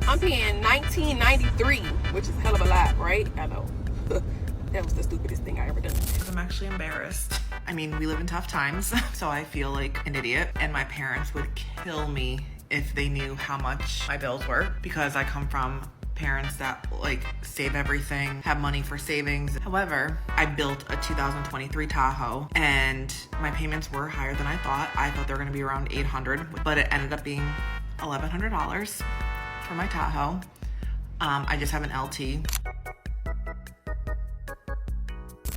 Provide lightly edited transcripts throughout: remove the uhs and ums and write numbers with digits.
I'm paying $19.93, which is a hell of a lot, right? I know. That was the stupidest thing I ever done. I'm actually embarrassed. I mean, we live in tough times, so I feel like an idiot, and my parents would kill me if they knew how much my bills were, because I come from parents that like save everything, have money for savings. However, I built a 2023 Tahoe and my payments were higher than I thought. I thought they were gonna be around $800, but it ended up being $1,100 for my Tahoe. I just have an LT.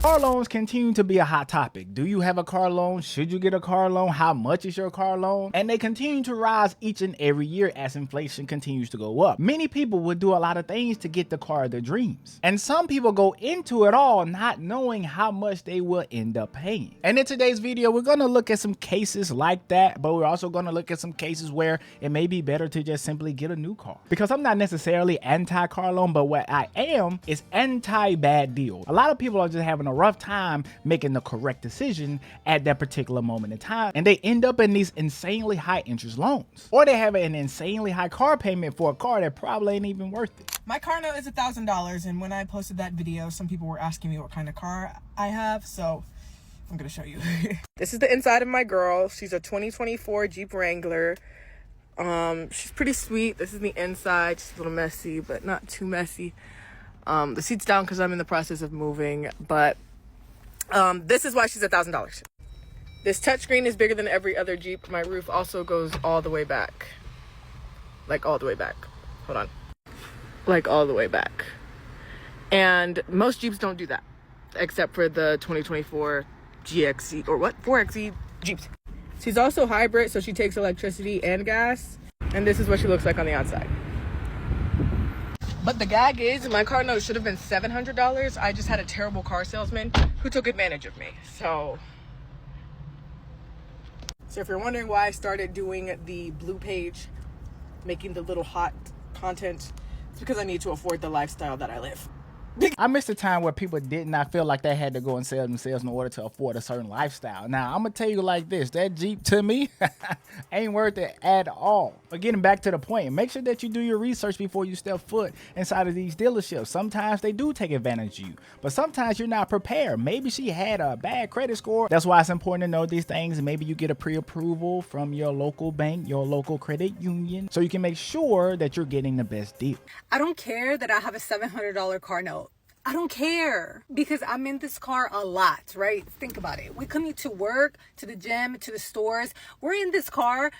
Car loans continue to be a hot topic. Do you have a car loan? Should you get a car loan? How much is your car loan? And they continue to rise each and every year as inflation continues to go up. Many people would do a lot of things to get the car of their dreams. And some people go into it all not knowing how much they will end up paying. And in today's video, we're going to look at some cases like that, but we're also going to look at some cases where it may be better to just simply get a new car. Because I'm not necessarily anti-car loan, but what I am is anti-bad deal. A lot of people are just having a rough time making the correct decision at that particular moment in time, and they end up in these insanely high interest loans, or they have an insanely high car payment for a car that probably ain't even worth it. My car note is $1,000, and when I posted that video, some people were asking me what kind of car I have, so I'm gonna show you. This is the inside of my girl. She's a 2024 Jeep Wrangler. She's pretty sweet. This is the inside. She's a little messy, but not too messy. The seat's down because I'm in the process of moving, but this is why she's $1,000. This touchscreen is bigger than every other Jeep. My roof also goes all the way back. Like all the way back. Hold on. Like all the way back. And most Jeeps don't do that, except for the 2024 GXE, or what? 4xe Jeeps. She's also hybrid, so she takes electricity and gas. And this is what she looks like on the outside. But the gag is, my car note should have been $700. I just had a terrible car salesman who took advantage of me. So if you're wondering why I started doing the blue page, making the little hot content, it's because I need to afford the lifestyle that I live. I missed a time where people did not feel like they had to go and sell themselves in order to afford a certain lifestyle. Now, I'm going to tell you like this, that Jeep to me ain't worth it at all. But getting back to the point, make sure that you do your research before you step foot inside of these dealerships. Sometimes they do take advantage of you, but sometimes you're not prepared. Maybe she had a bad credit score. That's why it's important to know these things. Maybe you get a pre-approval from your local bank, your local credit union, so you can make sure that you're getting the best deal. I don't care that I have a $700 car note. I don't care, because I'm in this car a lot, right? Think about it. We commute to work, to the gym, to the stores. We're in this car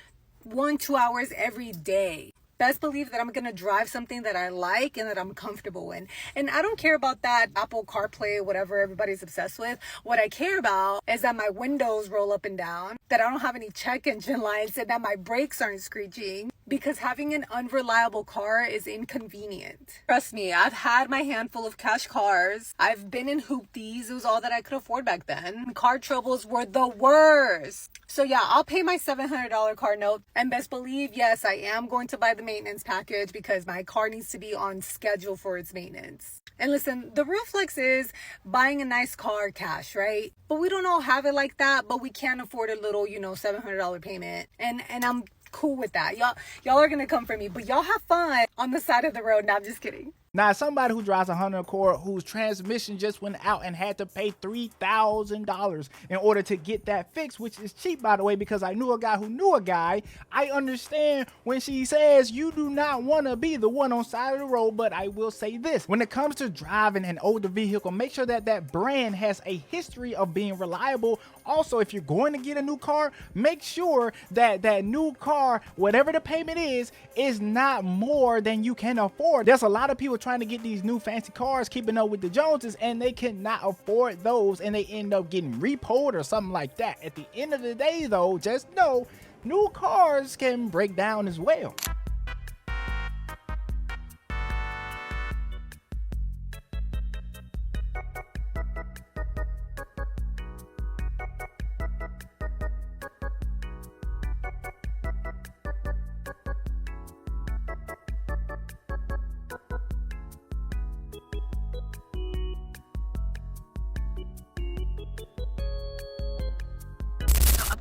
1-2 hours every day. Best believe that I'm going to drive something that I like and that I'm comfortable in. And I don't care about that Apple CarPlay, whatever everybody's obsessed with. What I care about is that my windows roll up and down, that I don't have any check engine lights, and that my brakes aren't screeching. Because having an unreliable car is inconvenient. Trust me, I've had my handful of cash cars. I've been in hoopties. It was all that I could afford back then. Car troubles were the worst. So yeah, I'll pay my $700 car note. And best believe, yes, I am going to buy the maintenance package because my car needs to be on schedule for its maintenance. And listen, the real flex is buying a nice car cash, right? But we don't all have it like that, but we can afford a little, $700 payment. And I'm cool with that. Y'all are gonna come for me, but y'all have fun on the side of the road. No, I'm just kidding. Now, somebody who drives a Honda Accord whose transmission just went out and had to pay $3,000 in order to get that fixed, which is cheap, by the way, because I knew a guy who knew a guy. I understand when she says you do not want to be the one on side of the road, but I will say this. When it comes to driving an older vehicle, make sure that that brand has a history of being reliable. Also, if you're going to get a new car, make sure that that new car, whatever the payment is not more than you can afford. There's a lot of people trying to get these new fancy cars, keeping up with the Joneses, and they cannot afford those, and they end up getting repoed or something like that. At the end of the day, though, just know new cars can break down as well.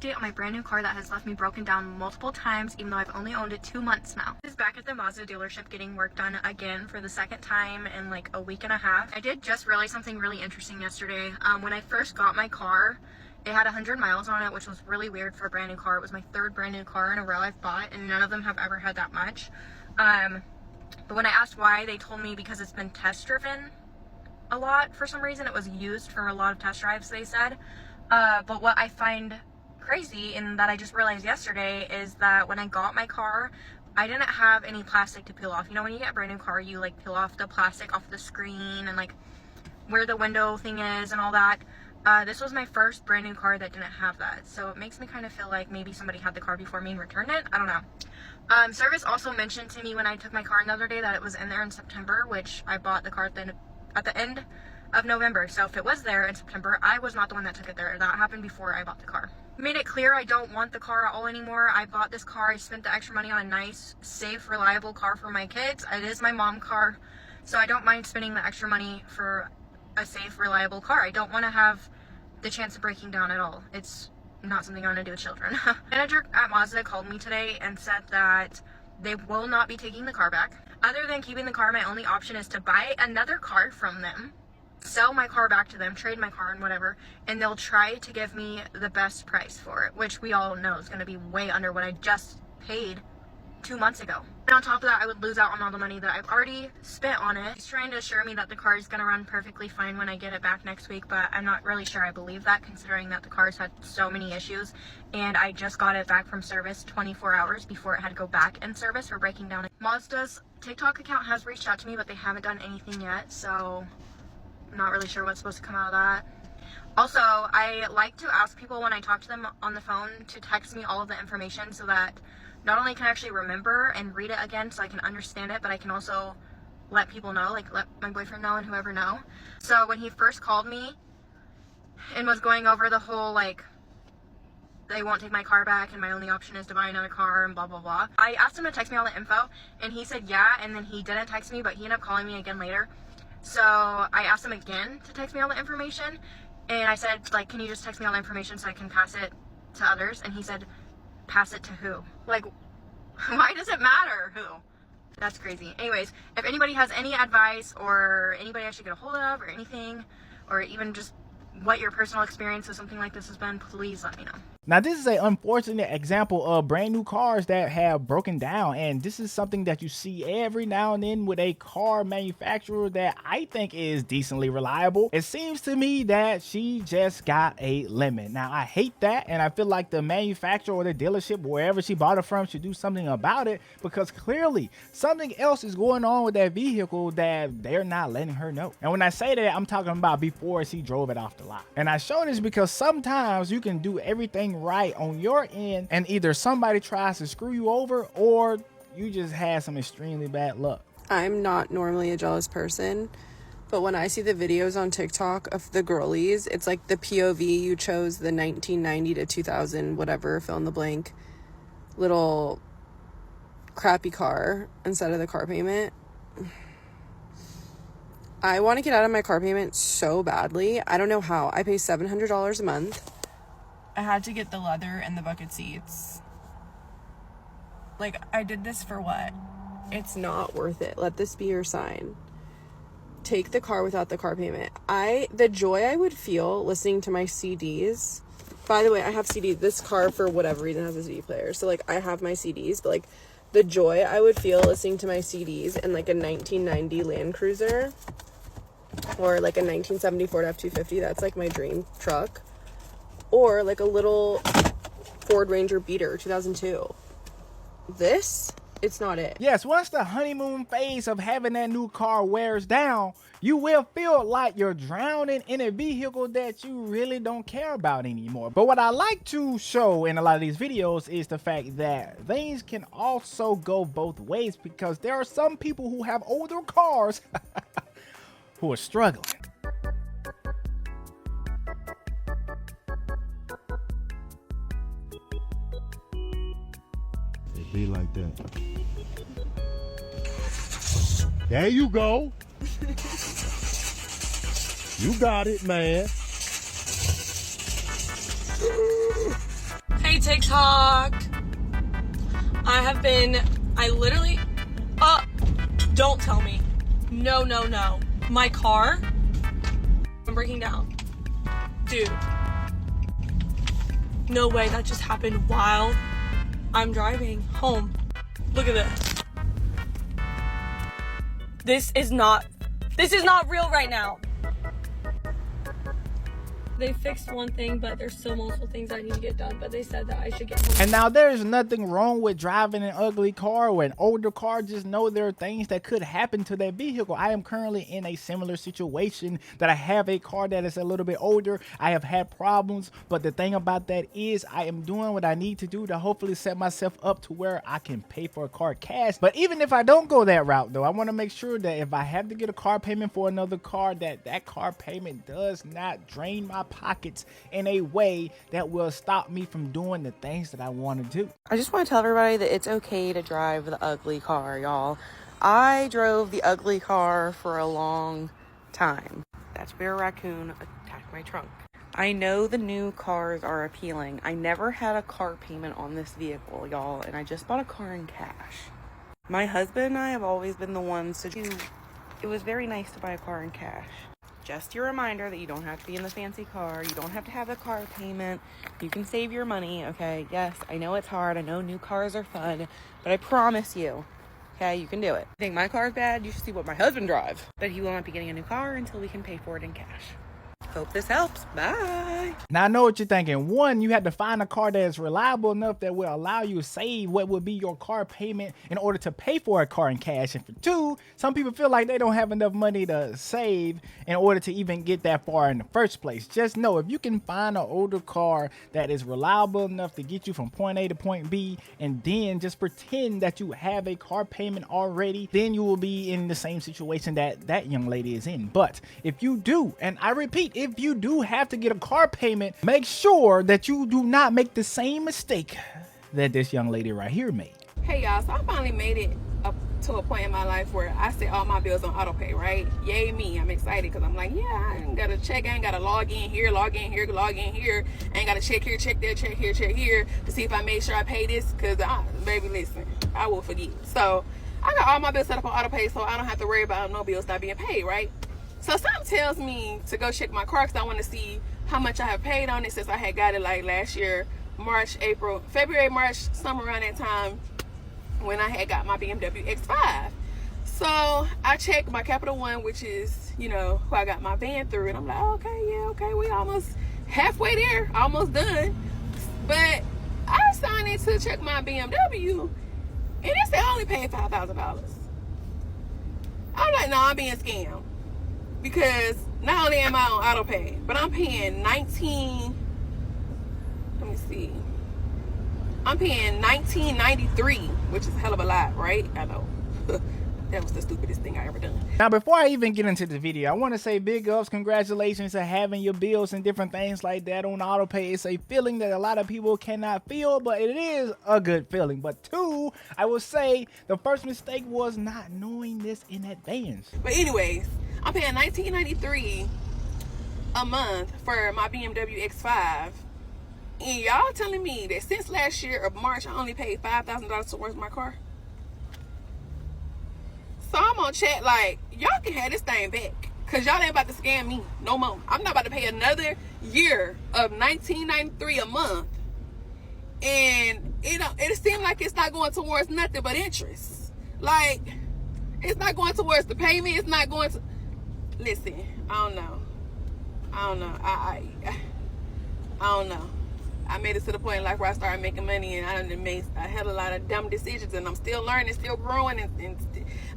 Update on my brand new car that has left me broken down multiple times, even though I've only owned it 2 months now. This back at the Mazda dealership getting work done again for the second time in like a week and a half. I did just realize something really interesting yesterday. When I first got my car, it had 100 miles on it, which was really weird for a brand new car. It was my third brand new car in a row I've bought, and none of them have ever had that much. But when I asked why, they told me because it's been test driven a lot for some reason. It was used for a lot of test drives, they said. But what I find crazy, and that I just realized yesterday, is that when I got my car, I didn't have any plastic to peel off. You know, when you get a brand new car, you like peel off the plastic off the screen and like where the window thing is and all that. This was my first brand new car that didn't have that. So it makes me kind of feel like maybe somebody had the car before me and returned it. I don't know. Service also mentioned to me when I took my car the other day that it was in there in September, which I bought the car at the end of November. So if it was there in September, I was not the one that took it there. That happened before I bought the car. Made it clear I don't want the car at all anymore. I bought this car. I spent the extra money on a nice, safe, reliable car for my kids. It is my mom's car, so I don't mind spending the extra money for a safe, reliable car. I don't want to have the chance of breaking down at all. It's not something I want to do with children. Manager at Mazda called me today and said that they will not be taking the car back. Other than keeping the car, my only option is to buy another car from them, sell my car back to them, trade my car and whatever, and they'll try to give me the best price for it, which we all know is going to be way under what I just paid 2 months ago. And on top of that, I would lose out on all the money that I've already spent on it. He's trying to assure me that the car is going to run perfectly fine when I get it back next week, but I'm not really sure I believe that, considering that the car's had so many issues, and I just got it back from service 24 hours before it had to go back in service for breaking down. Mazda's TikTok account has reached out to me, but they haven't done anything yet, so I'm not really sure what's supposed to come out of that. Also, I like to ask people when I talk to them on the phone to text me all of the information so that not only can I actually remember and read it again so I can understand it, but I can also let people know, like let my boyfriend know and whoever know. So when he first called me and was going over the whole like, they won't take my car back and my only option is to buy another car and blah blah blah, I asked him to text me all the info and he said yeah, and then he didn't text me, but he ended up calling me again later. So I asked him again to text me all the information, and I said, like, can you just text me all the information so I can pass it to others? And he said, pass it to who? Like, why does it matter who? That's crazy. Anyways, if anybody has any advice or anybody I should get a hold of or anything, or even just what your personal experience with something like this has been, please let me know. Now, this is an unfortunate example of brand new cars that have broken down, and this is something that you see every now and then with a car manufacturer that I think is decently reliable. It seems to me that she just got a lemon. Now, I hate that, and I feel like the manufacturer or the dealership, wherever she bought it from, should do something about it, because clearly something else is going on with that vehicle that they're not letting her know. And when I say that, I'm talking about before she drove it off the lot. And I show this because sometimes you can do everything right on your end and either somebody tries to screw you over or you just had some extremely bad luck. I'm not normally a jealous person, but when I see the videos on TikTok of the girlies, it's like the POV, you chose the 1990 to 2000 whatever, fill in the blank, little crappy car instead of the car payment. I want to get out of my car payment so badly. I don't know how. I pay $700 a month. I had to get the leather and the bucket seats. Like, I did this for what? It's not worth it. Let this be your sign. Take the car without the car payment. The joy I would feel listening to my CDs. By the way, I have CDs. This car, for whatever reason, has a CD player. So, like, I have my CDs. But, like, the joy I would feel listening to my CDs in, like, a 1990 Land Cruiser. Or, like, a 1970 Ford F-250. That's, like, my dream truck. Or like a little Ford Ranger Beater 2002. It's not it. Yes, once the honeymoon phase of having that new car wears down, you will feel like you're drowning in a vehicle that you really don't care about anymore. But what I like to show in a lot of these videos is the fact that things can also go both ways, because there are some people who have older cars who are struggling. Be like that. There you go. You got it, man. Hey TikTok. I literally Don't tell me. No, no, no. My car? I'm breaking down. Dude. No way, that just happened while I'm driving home. Look at this. This is not real right now. They fixed one thing, but there's still multiple things I need to get done, but they said that I should get home. And now there's nothing wrong with driving an ugly car or an older car. Just know there are things that could happen to that vehicle. I am currently in a similar situation that I have a car that is a little bit older. I have had problems, but the thing about that is I am doing what I need to do to hopefully set myself up to where I can pay for a car cash. But even if I don't go that route though, I want to make sure that if I have to get a car payment for another car, that car payment does not drain my pockets in a way that will stop me from doing the things that I want to do. I just want to tell everybody that it's okay to drive the ugly car, y'all. I drove the ugly car for a long time. That's where a raccoon attacked my trunk. I know the new cars are appealing. I never had a car payment on this vehicle, y'all, and I just bought a car in cash. My husband and I have always been the ones to do. It was very nice to buy a car in cash. Just your reminder that you don't have to be in the fancy car. You don't have to have the car payment. You can save your money, okay? Yes, I know it's hard. I know new cars are fun, but I promise you, okay, you can do it. You think my car is bad? You should see what my husband drives. But he will not be getting a new car until we can pay for it in cash. Hope this helps. Bye. Now I know what you're thinking. One, you have to find a car that is reliable enough that will allow you to save what would be your car payment in order to pay for a car in cash. And for two, some people feel like they don't have enough money to save in order to even get that far in the first place. Just know if you can find an older car that is reliable enough to get you from point A to point B, and then just pretend that you have a car payment already, then you will be in the same situation that that young lady is in. But if you do, and I repeat, if you do have to get a car payment, make sure that you do not make the same mistake that this young lady right here made. Hey y'all, so I finally made it up to a point in my life where I set all my bills on auto pay, right? Yay me, I'm excited because I'm like, yeah, I ain't gotta check, I ain't gotta log in here, log in here, log in here. I ain't gotta check here, check there, check here, check here to see if I made sure I pay this, because baby, listen, I will forget. So I got all my bills set up on auto pay, so I don't have to worry about no bills not being paid, right? So something tells me to go check my car because I want to see how much I have paid on it since I had got it like last year, March, April, February, March, somewhere around that time when I had got my BMW X5. So I checked my Capital One, which is, you know, who I got my van through. And I'm like, oh, okay, yeah, okay, we almost halfway there, almost done. But I signed in to check my BMW and it said I only paid $5,000. I'm like, no, I'm being scammed. Because not only am I on auto pay, but I'm paying I'm paying $19.93, which is a hell of a lot, right? I know. That was the stupidest thing I ever done. Now, before I even get into the video, I want to say big ups, congratulations to having your bills and different things like that on auto pay. It's a feeling that a lot of people cannot feel, but it is a good feeling. But two, I will say the first mistake was not knowing this in advance. But anyways, I'm paying $19.93 a month for my BMW X5. And y'all telling me that since last year of March, I only paid $5,000 towards my car? So I'm on chat like, y'all can have this thing back. Because y'all ain't about to scam me no more. I'm not about to pay another year of $19.93 a month. And it seems like it's not going towards nothing but interest. Like, it's not going towards the payment. It's not going to... Listen, I don't know. I don't know. I made it to the point in life where I started making money, and I had a lot of dumb decisions, and I'm still learning, still growing, and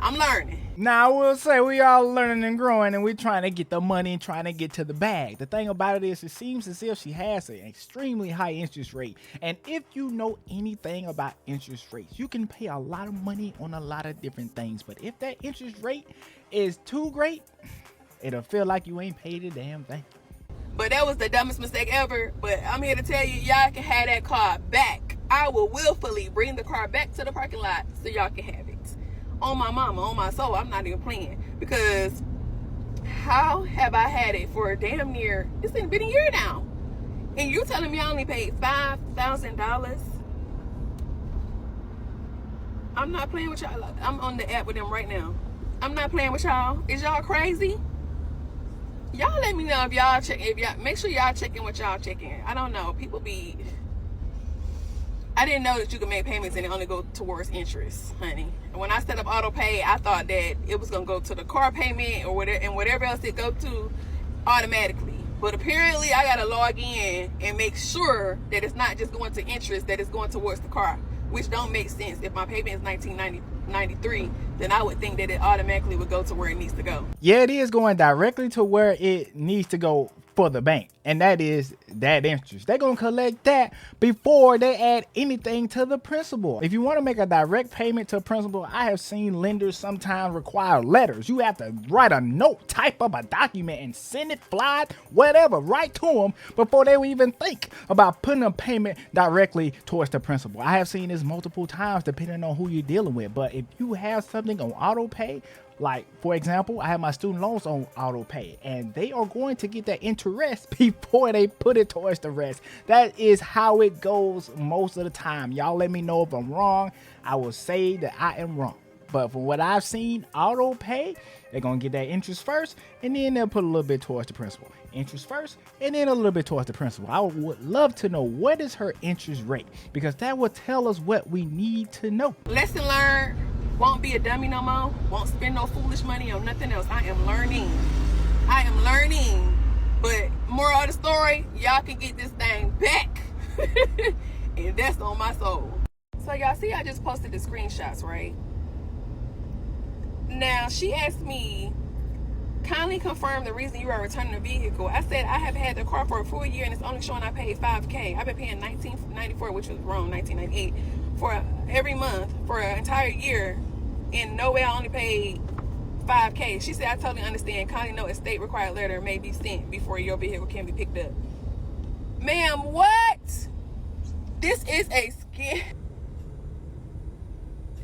I'm learning. Now, I will say we all learning and growing, and we're trying to get the money and trying to get to the bag. The thing about it is, it seems as if she has an extremely high interest rate. And if you know anything about interest rates, you can pay a lot of money on a lot of different things. But if that interest rate is too great, it'll feel like you ain't paid a damn thing. But that was the dumbest mistake ever. But I'm here to tell you, y'all can have that car back. I will willfully bring the car back to the parking lot so y'all can have it. On my mama, on my soul, I'm not even playing. Because how have I had it for damn near, it's been a year now. And you telling me I only paid $5,000? I'm not playing with y'all. I'm on the app with them right now. I'm not playing with y'all. Is y'all crazy? Y'all let me know if y'all check. If y'all make sure y'all checking what y'all checking. I don't know. People be. I didn't know that you could make payments and it only go towards interest, honey. And when I set up auto pay, I thought that it was gonna go to the car payment or whatever, and whatever else it go to automatically. But apparently, I gotta log in and make sure that it's not just going to interest, that it's going towards the car, which don't make sense. If my payment is $19.93, then I would think that it automatically would go to where it needs to go. Yeah, it is going directly to where it needs to go for the bank, and that is that interest. They're gonna collect that before they add anything to the principal. If you want to make a direct payment to principal, I have seen lenders sometimes require letters. You have to write a note, type up a document, and send it, fly it, whatever, right to them before they will even think about putting a payment directly towards the principal. I have seen this multiple times depending on who you're dealing with. But if you have something on auto pay, like for example, I have my student loans on auto pay, and they are going to get that interest before they put it towards the rest. That is how it goes most of the time. Y'all let me know if I'm wrong. I will say that I am wrong. But from what I've seen, auto pay, they're going to get that interest first, and then they'll put a little bit towards the principal. Interest first, and then a little bit towards the principal. I would love to know, what is her interest rate? Because that will tell us what we need to know. Lesson learned. Won't be a dummy no more. Won't spend no foolish money on nothing else. I am learning. I am learning. But moral of the story, y'all can get this thing back. And that's on my soul. So y'all see, I just posted the screenshots, right? Now, she asked me, kindly confirm the reason you are returning the vehicle. I said I have had the car for a full year and it's only showing I paid $5K. I've been paying $19.94, which was wrong, $19.98, for every month for an entire year, and no way I only paid $5K. She said, I totally understand. Kindly note a state required letter may be sent before your vehicle can be picked up. Ma'am, what? This is a scam.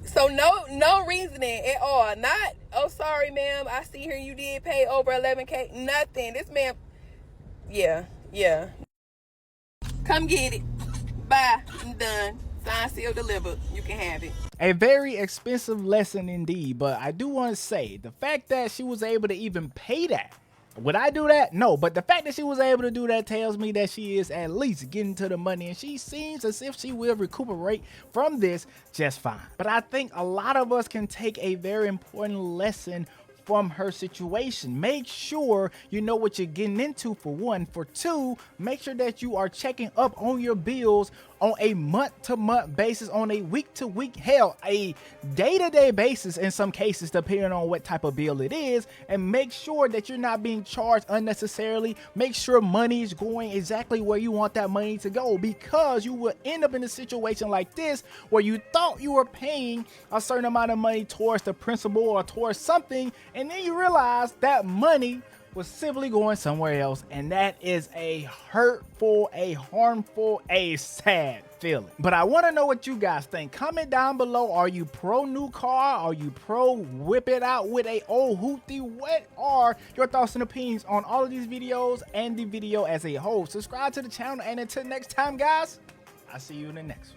So no reasoning at all. Not, oh, sorry, ma'am, I see here you did pay over $11K. Nothing. This man, yeah. Come get it. Bye. I'm done. Signed, sealed, delivered. You can have it. A very expensive lesson indeed, but I do want to say the fact that she was able to even pay that. Would I do that? No, but the fact that she was able to do that tells me that she is at least getting to the money, and she seems as if she will recuperate from this just fine. But I think a lot of us can take a very important lesson from her situation. Make sure you know what you're getting into, for one. For two, make sure that you are checking up on your bills on a month-to-month basis, on a week-to-week, hell, a day-to-day basis in some cases, depending on what type of bill it is, and make sure that you're not being charged unnecessarily. Make sure money is going exactly where you want that money to go, because you will end up in a situation like this where you thought you were paying a certain amount of money towards the principal or towards something, and then you realize that money was simply going somewhere else, and that is a hurtful, a harmful, a sad feeling. But I want to know what you guys think. Comment down below. Are you pro new car? Are you pro whip it out with a old hoopty? What are your thoughts and opinions on all of these videos and the video as a whole? Subscribe to the channel, and until next time, guys, I'll see you in the next one.